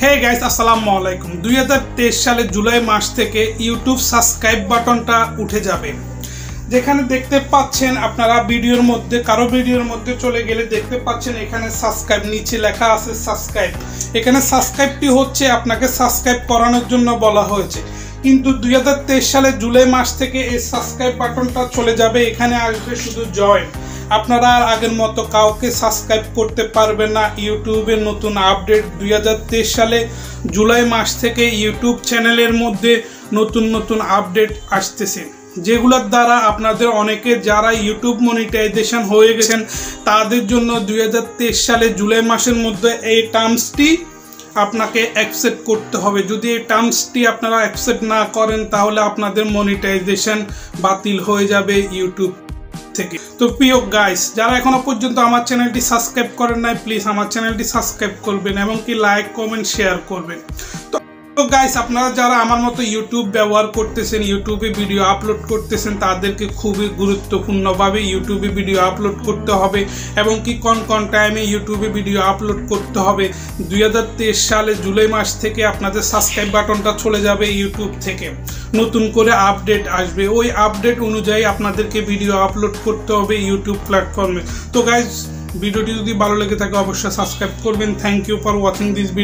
Hey guys আসসালামু আলাইকুম 2023 সালে জুলাই মাস থেকে ইউটিউব সাবস্ক্রাইব বাটনটা উঠে যাবে। যেখানে দেখতে পাচ্ছেন আপনারা ভিডিওর মধ্যে কারো ভিডিওর মধ্যে চলে গেলে দেখতে পাচ্ছেন এখানে সাবস্ক্রাইব নিচে লেখা আছে সাবস্ক্রাইব। এখানে সাবস্ক্রাইবটি হচ্ছে আপনাকে সাবস্ক্রাইব করানোর জন্য বলা হয়েছে, কিন্তু 2023 সালে জুলাই মাস থেকে এই সাবস্ক্রাইব বাটনটা চলে যাবে। এখানে আসবে শুধু জয়েন। আপনারা আর আগের মতো কাউকে সাবস্ক্রাইব করতে পারবেন না। ইউটিউবের নতুন আপডেট 2023 সালে জুলাই মাস থেকে ইউটিউব চ্যানেলের মধ্যে নতুন আপডেট আসতেছে, যেগুলোর দ্বারা আপনাদের অনেকে যারা ইউটিউব মনিটাইজেশন হয়ে গেছেন তাদের জন্য 2023 সালে জুলাই মাসের মধ্যে এই টার্মসটি আপনাকে অ্যাকসেপ্ট করতে হবে। যদি এই টার্মসটি আপনারা অ্যাকসেপ্ট না করেন তাহলে আপনাদের মনিটাইজেশন বাতিল হয়ে যাবে ইউটিউব থেকে। তো প্রিয় গাইস, যারা এখনো পর্যন্ত আমার চ্যানেলটি সাবস্ক্রাইব করেন নাই, প্লিজ আমার চ্যানেলটি সাবস্ক্রাইব করবেন এবং কি লাইক কমেন্ট শেয়ার করবেন। তো গাইস, আপনারা যারা আমার মতো ইউটিউব ব্যবহার করতেছেন, ইউটিউবে ভিডিও আপলোড করতেছেন, তাদেরকে খুবই গুরুত্বপূর্ণভাবে ইউটিউবে ভিডিও আপলোড করতে হবে এবং কি কোন টাইমে ইউটিউবে ভিডিও আপলোড করতে হবে। 2023 সালে জুলাই মাস থেকে আপনাদের সাবস্ক্রাইব বাটনটা চলে যাবে ইউটিউব থেকে, নতুন করে আপডেট আসবে। ওই আপডেট অনুযায়ী আপনাদেরকে ভিডিও আপলোড করতে হবে ইউটিউব প্ল্যাটফর্মে। তো গাইস, ভিডিওটি যদি ভালো লেগে থাকে অবশ্যই সাবস্ক্রাইব করবেন। Thank you for watching this video.